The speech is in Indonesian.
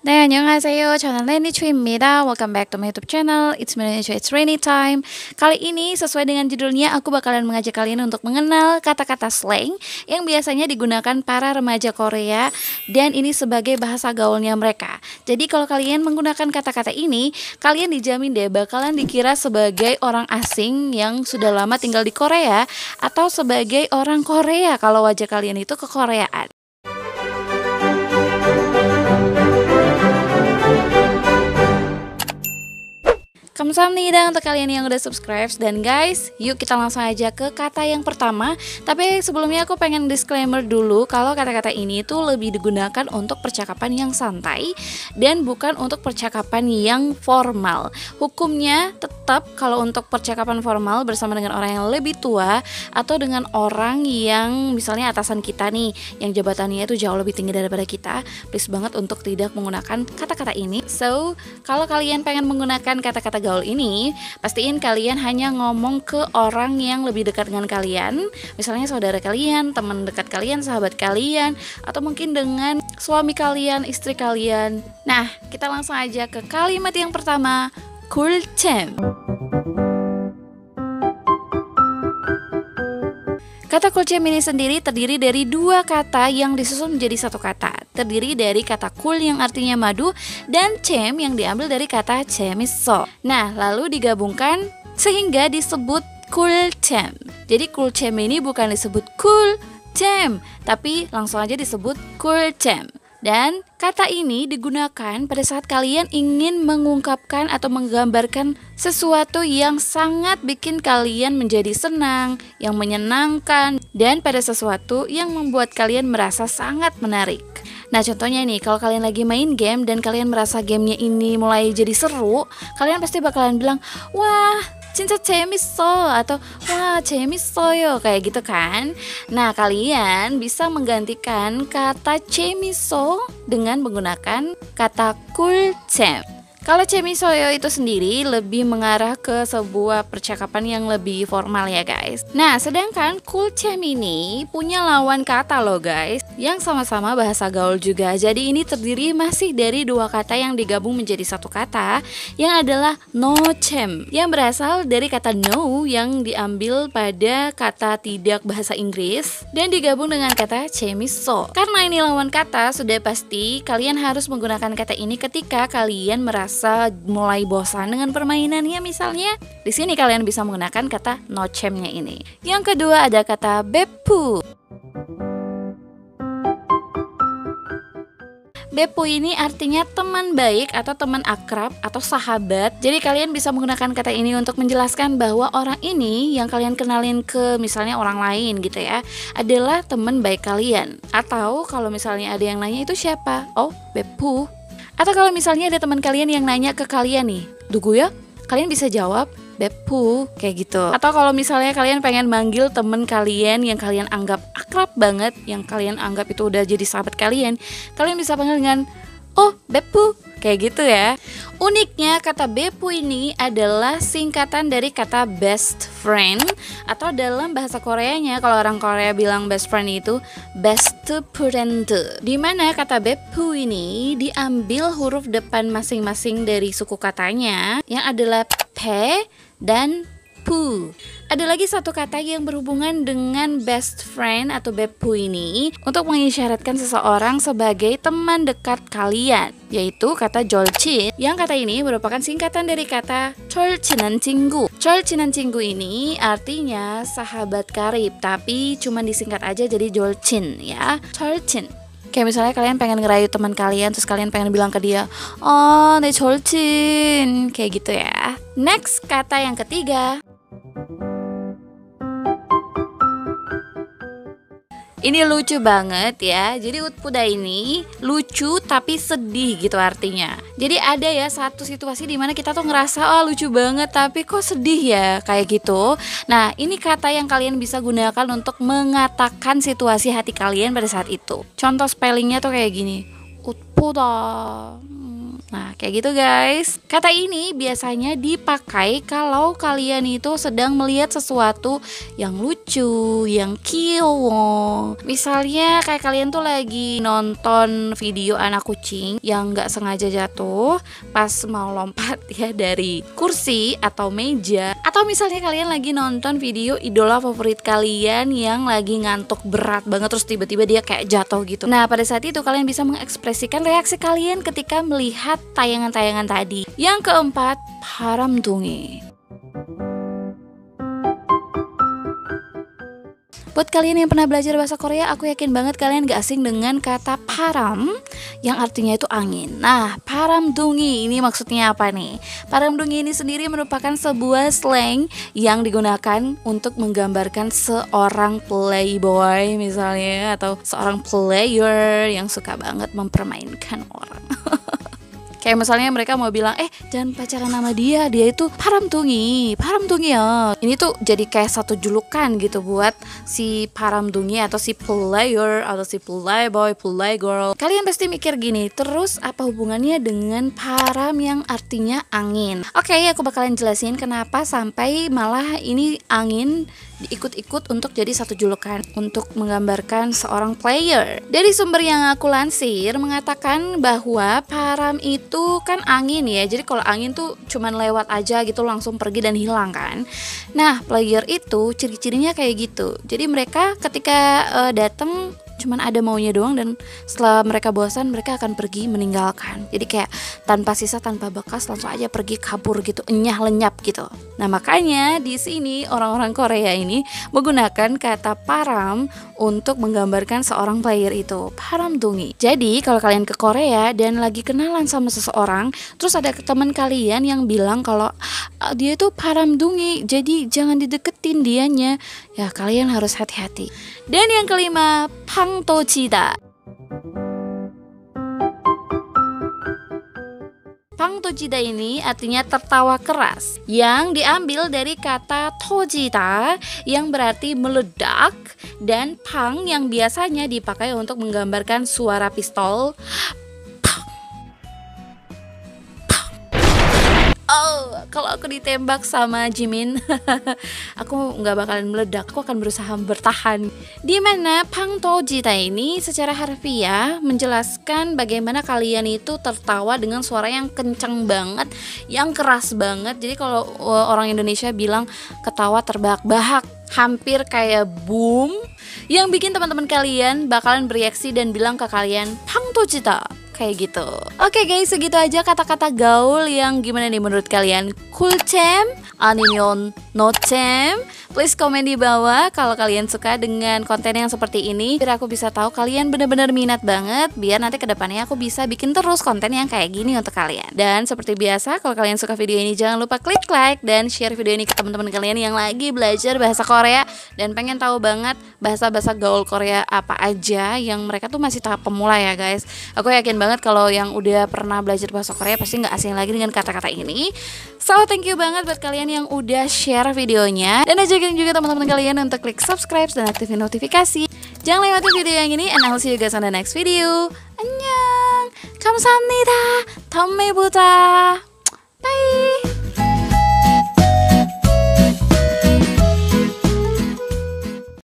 네, 안녕하세요. 저는 Leni Chu입니다. Welcome back to my YouTube channel. It's Indonesia, it's rainy time. Kali ini sesuai dengan judulnya, aku bakalan mengajak kalian untuk mengenal kata-kata slang yang biasanya digunakan para remaja Korea, dan ini sebagai bahasa gaulnya mereka. Jadi kalau kalian menggunakan kata-kata ini, kalian dijamin deh bakalan dikira sebagai orang asing yang sudah lama tinggal di Korea, atau sebagai orang Korea kalau wajah kalian itu kekoreaan. Kamsahamnida untuk kalian yang udah subscribe. Dan guys, yuk kita langsung aja ke kata yang pertama. Tapi sebelumnya aku pengen disclaimer dulu kalau kata-kata ini tuh lebih digunakan untuk percakapan yang santai dan bukan untuk percakapan yang formal. Hukumnya tetap kalau untuk percakapan formal bersama dengan orang yang lebih tua atau dengan orang yang misalnya atasan kita nih, yang jabatannya itu jauh lebih tinggi daripada kita, please banget untuk tidak menggunakan kata-kata ini. So, kalau kalian pengen menggunakan kata-kata gaul ini, pastiin kalian hanya ngomong ke orang yang lebih dekat dengan kalian, misalnya saudara kalian, teman dekat kalian, sahabat kalian, atau mungkin dengan suami kalian, istri kalian. Nah, kita langsung aja ke kalimat yang pertama, 꿀잼. Kata 꿀잼 ini sendiri terdiri dari dua kata yang disusun menjadi satu kata. Terdiri dari kata cool yang artinya madu dan 잼 yang diambil dari kata 재밌어. Nah, lalu digabungkan sehingga disebut 꿀잼. Jadi 꿀잼 ini bukan disebut cool 잼, tapi langsung aja disebut 꿀잼. Dan kata ini digunakan pada saat kalian ingin mengungkapkan atau menggambarkan sesuatu yang sangat bikin kalian menjadi senang, yang menyenangkan, dan pada sesuatu yang membuat kalian merasa sangat menarik. Nah, contohnya nih, kalau kalian lagi main game dan kalian merasa gamenya ini mulai jadi seru, kalian pasti bakalan bilang, wah, 진짜 재밌어, atau wah 재밌어요, kayak gitu kan. Nah, kalian bisa menggantikan kata 재밌어 dengan menggunakan kata 꿀잼. Kalau 재밌어요 itu sendiri lebih mengarah ke sebuah percakapan yang lebih formal ya guys. Nah, sedangkan 꿀잼 ini punya lawan kata loh guys, yang sama-sama bahasa gaul juga. Jadi ini terdiri masih dari dua kata yang digabung menjadi satu kata, yang adalah no잼, yang berasal dari kata no yang diambil pada kata tidak bahasa Inggris dan digabung dengan kata 재밌어. Karena ini lawan kata, sudah pasti kalian harus menggunakan kata ini ketika kalian merasa mulai bosan dengan permainannya. Misalnya di sini kalian bisa menggunakan kata no잼nya ini. Yang kedua ada kata 베프. Bepu ini artinya teman baik atau teman akrab atau sahabat. Jadi kalian bisa menggunakan kata ini untuk menjelaskan bahwa orang ini yang kalian kenalin ke misalnya orang lain gitu ya, adalah teman baik kalian. Atau kalau misalnya ada yang nanya, itu siapa? Oh, bepu. Atau kalau misalnya ada teman kalian yang nanya ke kalian nih, 누구야? Kalian bisa jawab bepu, kayak gitu. Atau kalau misalnya kalian pengen manggil temen kalian yang kalian anggap akrab banget, yang kalian anggap itu udah jadi sahabat kalian bisa panggil dengan oh bepu, kayak gitu ya. Uniknya kata bepu ini adalah singkatan dari kata best friend, atau dalam bahasa Koreanya kalau orang Korea bilang best friend itu best friend. Dimana kata bepu ini diambil huruf depan masing-masing dari suku katanya yang adalah pe dan pu. Ada lagi satu kata yang berhubungan dengan best friend atau bepu ini untuk mengisyaratkan seseorang sebagai teman dekat kalian, yaitu kata 절친. Yang kata ini merupakan singkatan dari kata 절친한 친구. 절친한 친구 ini artinya sahabat karib, tapi cuma disingkat aja jadi 절친 ya. 절친. Kayak misalnya kalian pengen ngerayu teman kalian, terus kalian pengen bilang ke dia, oh, 내 절친, kayak gitu ya. Next, kata yang ketiga. Ini lucu banget ya. Jadi utpuda ini lucu tapi sedih gitu artinya. Jadi ada ya satu situasi dimana kita tuh ngerasa oh lucu banget tapi kok sedih ya, kayak gitu. Nah, ini kata yang kalian bisa gunakan untuk mengatakan situasi hati kalian pada saat itu. Contoh spellingnya tuh kayak gini, utpuda. Nah, kayak gitu guys. Kata ini biasanya dipakai kalau kalian itu sedang melihat sesuatu yang lucu, yang kiwong. Misalnya kayak kalian tuh lagi nonton video anak kucing yang gak sengaja jatuh pas mau lompat ya dari kursi atau meja. Atau misalnya kalian lagi nonton video idola favorit kalian yang lagi ngantuk berat banget terus tiba-tiba dia kayak jatuh gitu. Nah, pada saat itu kalian bisa mengekspresikan reaksi kalian ketika melihat tayangan-tayangan tadi. Yang keempat, 바람둥이. Buat kalian yang pernah belajar bahasa Korea, aku yakin banget kalian gak asing dengan kata param yang artinya itu angin. Nah, 바람둥이 ini maksudnya apa nih? 바람둥이 ini sendiri merupakan sebuah slang yang digunakan untuk menggambarkan seorang playboy misalnya, atau seorang player yang suka banget mempermainkan orang. Kayak misalnya mereka mau bilang, jangan pacaran sama dia itu 바람둥이 ya. Ini tuh jadi kayak satu julukan gitu buat si 바람둥이 atau si player atau si playboy, playgirl. Kalian pasti mikir gini, terus apa hubungannya dengan param yang artinya angin? Oke, aku bakalan jelasin kenapa sampai malah ini angin diikut-ikut untuk jadi satu julukan untuk menggambarkan seorang player. Dari sumber yang aku lansir mengatakan bahwa param itu kan angin ya. Jadi kalau angin tuh cuman lewat aja gitu langsung pergi dan hilang kan. Nah, player itu ciri-cirinya kayak gitu. Jadi mereka ketika datang cuman ada maunya doang, dan setelah mereka bosan mereka akan pergi meninggalkan. Jadi kayak tanpa sisa, tanpa bekas, langsung aja pergi kabur gitu, enyah lenyap gitu. Nah, makanya di sini orang-orang Korea ini menggunakan kata param untuk menggambarkan seorang player itu, 바람둥이. Jadi kalau kalian ke Korea dan lagi kenalan sama seseorang, terus ada teman kalian yang bilang kalau dia itu 바람둥이, jadi jangan dideketin dianya. Ya, kalian harus hati-hati. Dan yang kelima, 팡떠지다. 팡떠지다 ini artinya tertawa keras, yang diambil dari kata 터지다 yang berarti meledak, dan 팡 yang biasanya dipakai untuk menggambarkan suara pistol. Oh, kalau aku ditembak sama Jimin, aku nggak bakalan meledak, aku akan berusaha bertahan. Dimana 팡떠지다 ini secara harfiah menjelaskan bagaimana kalian itu tertawa dengan suara yang kencang banget, yang keras banget. Jadi kalau orang Indonesia bilang ketawa terbahak-bahak, hampir kayak boom, yang bikin teman-teman kalian bakalan bereaksi dan bilang ke kalian 팡떠지다. Kayak gitu. Oke guys, segitu aja kata-kata gaul yang gimana nih menurut kalian? 쿨잼? 아니면 노잼? Please komen di bawah kalau kalian suka dengan konten yang seperti ini, biar aku bisa tahu kalian benar-benar minat banget, biar nanti kedepannya aku bisa bikin terus konten yang kayak gini untuk kalian. Dan seperti biasa, kalau kalian suka video ini jangan lupa klik like dan share video ini ke teman-teman kalian yang lagi belajar bahasa Korea dan pengen tahu banget bahasa-bahasa gaul Korea apa aja yang mereka tuh masih tahap pemula ya guys. Aku yakin banget kalau yang udah pernah belajar bahasa Korea pasti nggak asing lagi dengan kata-kata ini. So thank you banget buat kalian yang udah share videonya, dan ajakin juga teman-teman kalian untuk klik subscribe dan aktifin notifikasi. Jangan lewati video yang ini, and I'll see you guys on the next video. 안녕, 감사합니다. 다음에 보자.